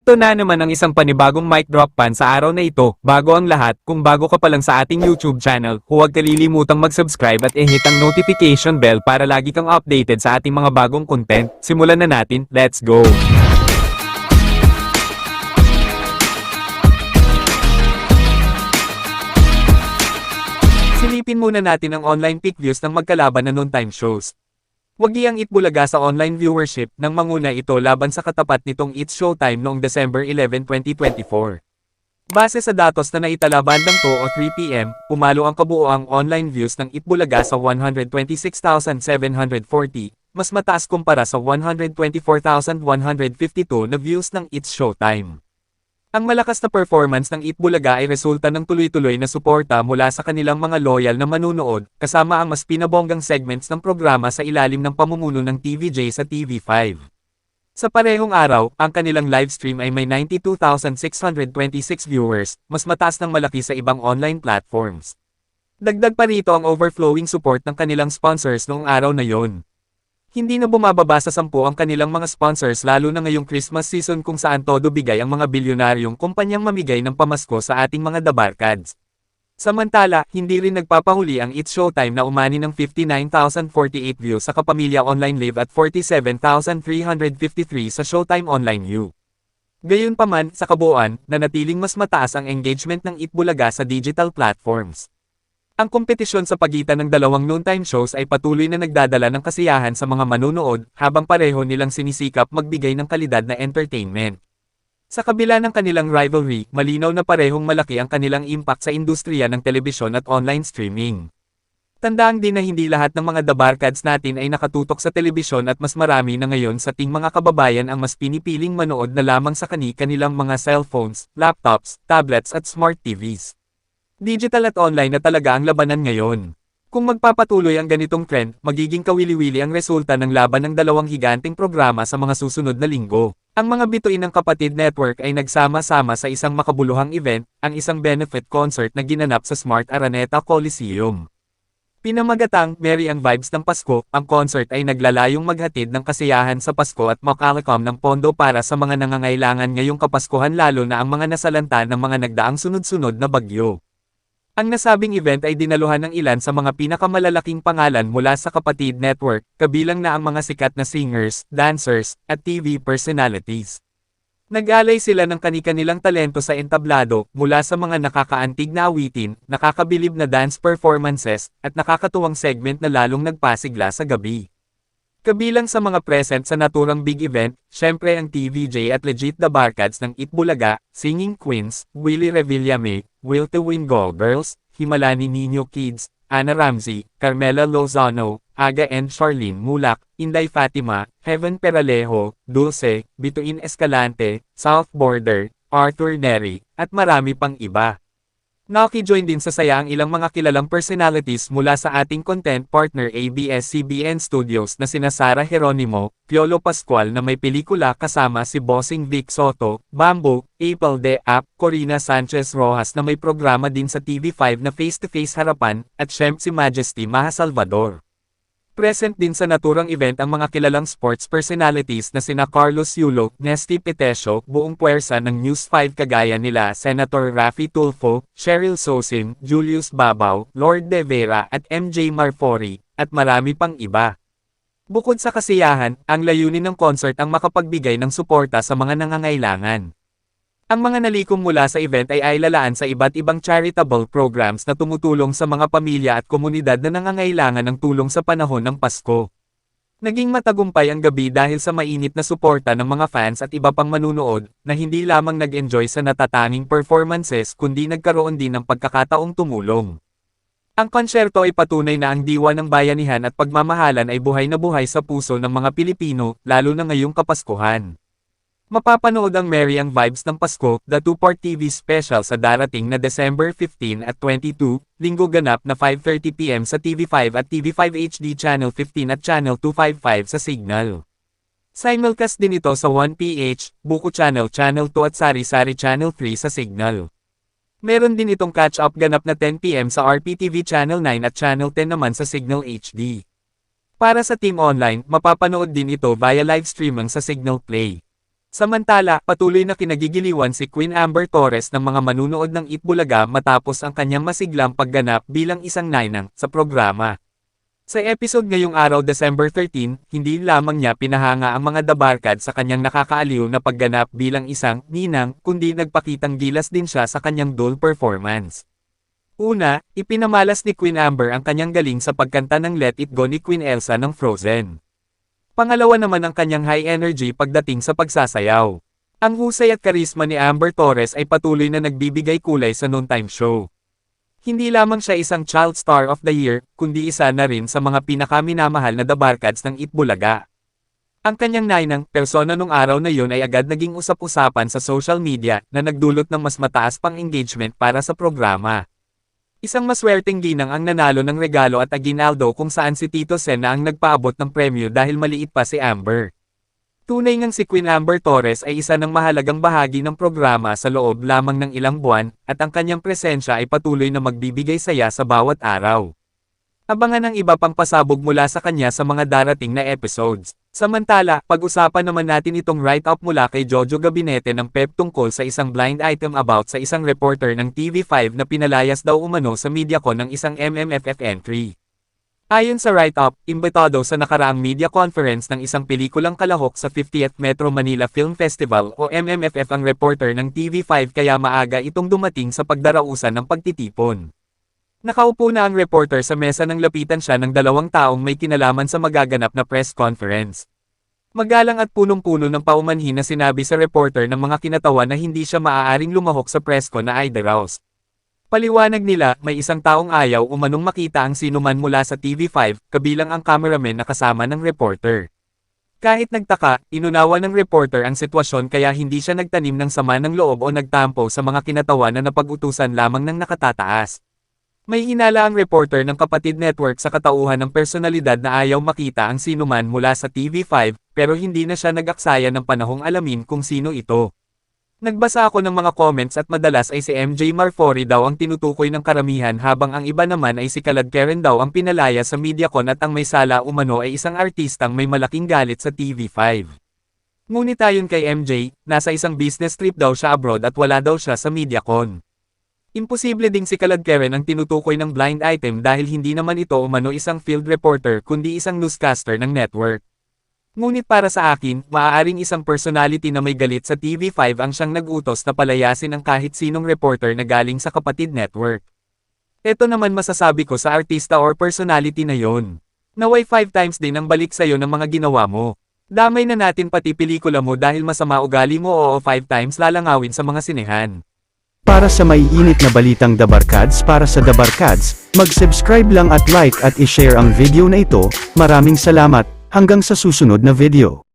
Ito na naman ang isang panibagong mic drop pan sa araw na ito. Bago ang lahat, kung bago ka pa lang sa ating YouTube channel, huwag kalilimutang mag-subscribe at i-hit ang notification bell para lagi kang updated sa ating mga bagong content. Simulan na natin, let's go! Silipin muna natin ang online peak views ng magkalaban na noontime shows. Wagi ang Itbulaga sa online viewership nang manguna ito laban sa katapat nitong It's Showtime noong December 11, 2024. Base sa datos na naitala bandang 2 o 3 p.m., pumalo ang kabuoang online views ng Itbulaga sa 126,740, mas mataas kumpara sa 124,152 na views ng It's Showtime. Ang malakas na performance ng Itbulaga ay resulta ng tuloy-tuloy na suporta mula sa kanilang mga loyal na manunood, kasama ang mas pinabonggang segments ng programa sa ilalim ng pamumuno ng TVJ sa TV5. Sa parehong araw, ang kanilang livestream ay may 92,626 viewers, mas mataas ng malaki sa ibang online platforms. Dagdag pa rito ang overflowing support ng kanilang sponsors noong araw na yon. Hindi na bumababa sa 10 ang kanilang mga sponsors lalo na ngayong Christmas season kung saan todo bigay ang mga bilyonaryong kumpanyang mamigay ng pamasko sa ating mga dabarkads. Samantala, hindi rin nagpapahuli ang It's Showtime na umani ng 59,048 views sa Kapamilya Online Live at 47,353 sa Showtime Online U. Gayunpaman, sa kabuuan, nanatiling mas mataas ang engagement ng Itbulaga sa digital platforms. Ang kompetisyon sa pagitan ng dalawang noontime shows ay patuloy na nagdadala ng kasiyahan sa mga manunood, habang pareho nilang sinisikap magbigay ng kalidad na entertainment. Sa kabila ng kanilang rivalry, malinaw na parehong malaki ang kanilang impact sa industriya ng telebisyon at online streaming. Tandaan din na hindi lahat ng mga dabarkads natin ay nakatutok sa telebisyon at mas marami na ngayon sa ating mga kababayan ang mas pinipiling manood na lamang sa kanilang mga cellphones, laptops, tablets at smart TVs. Digital at online na talaga ang labanan ngayon. Kung magpapatuloy ang ganitong trend, magiging kawili-wili ang resulta ng laban ng dalawang higanting programa sa mga susunod na linggo. Ang mga bituin ng Kapatid Network ay nagsama-sama sa isang makabuluhang event, ang isang benefit concert na ginanap sa Smart Araneta Coliseum. Pinamagatang Merry ang Vibes ng Pasko, ang concert ay naglalayong maghatid ng kasiyahan sa Pasko at makalakom ng pondo para sa mga nangangailangan ngayong Kapaskuhan lalo na ang mga nasalanta ng mga nagdaang sunod-sunod na bagyo. Ang nasabing event ay dinaluhan ng ilan sa mga pinakamalalaking pangalan mula sa Kapatid Network, kabilang na ang mga sikat na singers, dancers, at TV personalities. Nag-alay sila ng kani-kanilang talento sa entablado, mula sa mga nakakaantig na awitin, nakakabilib na dance performances, at nakakatuwang segment na lalong nagpasigla sa gabi. Kabilang sa mga present sa naturang big event, syempre ang TVJ at legit dabarkads ng Itbulaga, Singing Queens, Willie Revillame, Will to Win Go Girls, Himalani Nino Kids, Ana Ramsey, Carmela Lozano, Aga and Charlene Mulak, Inday Fatima, Heaven Peralejo, Dulce, Bituin Escalante, South Border, Arthur Neri, at marami pang iba. Nakijoin din sa saya ang ilang mga kilalang personalities mula sa ating content partner ABS-CBN Studios na sina Sara Geronimo, Piolo Pascual na may pelikula kasama si Bossing Vic Soto, Bamboo, April De Ap, Corina Sanchez Rojas na may programa din sa TV5 na face-to-face harapan, at syempre si Majesty Maha Salvador. Present din sa naturang event ang mga kilalang sports personalities na sina Carlos Yulo, Nesty Petesio, buong puwersa ng News 5 kagaya nila Senator Raffy Tulfo, Cheryl Sosim, Julius Babaw, Lord De Vera at MJ Marfori, at marami pang iba. Bukod sa kasiyahan, ang layunin ng concert ang makapagbigay ng suporta sa mga nangangailangan. Ang mga nalikom mula sa event ay lalaan sa iba't ibang charitable programs na tumutulong sa mga pamilya at komunidad na nangangailangan ng tulong sa panahon ng Pasko. Naging matagumpay ang gabi dahil sa mainit na suporta ng mga fans at iba pang manunood, na hindi lamang nag-enjoy sa natatanging performances kundi nagkaroon din ng pagkakataong tumulong. Ang konsyerto ay patunay na ang diwa ng bayanihan at pagmamahalan ay buhay na buhay sa puso ng mga Pilipino, lalo na ngayong Kapaskuhan. Mapapanood ang Merry ang Vibes ng Pasko, the two-part TV special sa darating na December 15 at 22, linggo ganap na 5:30 p.m. sa TV5 at TV5 HD Channel 15 at Channel 255 sa Signal. Simulcast din ito sa 1PH, Buko Channel Channel 2 at Sari-Sari Channel 3 sa Signal. Meron din itong catch-up ganap na 10 p.m. sa RPTV Channel 9 at Channel 10 naman sa Signal HD. Para sa Team Online, mapapanood din ito via live streaming sa Signal Play. Samantala, patuloy na kinagigiliwan si Queen Amber Torres ng mga manunood ng Itbulaga matapos ang kanyang masiglang pagganap bilang isang ninang sa programa. Sa episode ngayong araw December 13, hindi lamang niya pinahanga ang mga dabarkad sa kanyang nakakaaliw na pagganap bilang isang ninang, kundi nagpakitang gilas din siya sa kanyang dull performance. Una, ipinamalas ni Queen Amber ang kanyang galing sa pagkanta ng Let It Go ni Queen Elsa ng Frozen. Pangalawa naman ang kanyang high energy pagdating sa pagsasayaw. Ang husay at karisma ni Amber Torres ay patuloy na nagbibigay kulay sa noontime show. Hindi lamang siya isang Child Star of the Year, kundi isa na rin sa mga pinakaminamahal na dabarkads ng Itbulaga. Ang kanyang ninang persona nung araw na yun ay agad naging usap-usapan sa social media na nagdulot ng mas mataas pang engagement para sa programa. Isang maswerteng ginang ang nanalo ng regalo at aguinaldo kung saan si Tito Sen na ang nagpaabot ng premyo dahil maliit pa si Amber. Tunay ngang si Queen Amber Torres ay isa ng mahalagang bahagi ng programa sa loob lamang ng ilang buwan, at ang kanyang presensya ay patuloy na magbibigay saya sa bawat araw. Abangan ang iba pang pasabog mula sa kanya sa mga darating na episodes. Samantala, pag-usapan naman natin itong write-up mula kay Jojo Gabinete ng PEP tungkol sa isang blind item about sa isang reporter ng TV5 na pinalayas daw umano sa MediaCon ng isang MMFF entry. Ayon sa write-up, imbitado sa nakaraang media conference ng isang pelikulang kalahok sa 50th Metro Manila Film Festival o MMFF ang reporter ng TV5 kaya maaga itong dumating sa pagdarausan ng pagtitipon. Nakaupo na ang reporter sa mesa nang lapitan siya ng dalawang taong may kinalaman sa magaganap na press conference. Magalang at punong-puno ng paumanhin na sinabi sa reporter ng mga kinatawan na hindi siya maaaring lumahok sa presko na idaraos. Paliwanag nila, may isang taong ayaw umanong makita ang sinuman mula sa TV5, kabilang ang cameraman na kasama ng reporter. Kahit nagtaka, inunawa ng reporter ang sitwasyon kaya hindi siya nagtanim ng sama ng loob o nagtampo sa mga kinatawan na napag-utusan lamang ng nakatataas. May hinala ang reporter ng Kapatid Network sa katauhan ng personalidad na ayaw makita ang sinuman mula sa TV5, pero hindi na siya nag-aksaya ng panahong alamin kung sino ito. Nagbasa ako ng mga comments at madalas ay si MJ Marfori daw ang tinutukoy ng karamihan habang ang iba naman ay si Kalad Karen daw ang pinalaya sa MediaCon at ang may sala umano ay isang artistang may malaking galit sa TV5. Ngunit ayon kay MJ, nasa isang business trip daw siya abroad at wala daw siya sa MediaCon. Imposible ding si Kalad Karen ang tinutukoy ng blind item dahil hindi naman ito umano isang field reporter kundi isang newscaster ng network. Ngunit para sa akin, maaaring isang personality na may galit sa TV5 ang siyang nag-utos na palayasin ang kahit sinong reporter na galing sa Kapatid Network. Ito naman masasabi ko sa artista or personality na yon. Naway 5 times din ang balik sa'yo ng mga ginawa mo. Damay na natin pati pelikula mo dahil masama ugali mo o 5 times lalangawin sa mga sinehan. Para sa maiinit na balitang Dabarkads para sa Dabarkads, mag-subscribe lang at like at i-share ang video na ito. Maraming salamat, hanggang sa susunod na video.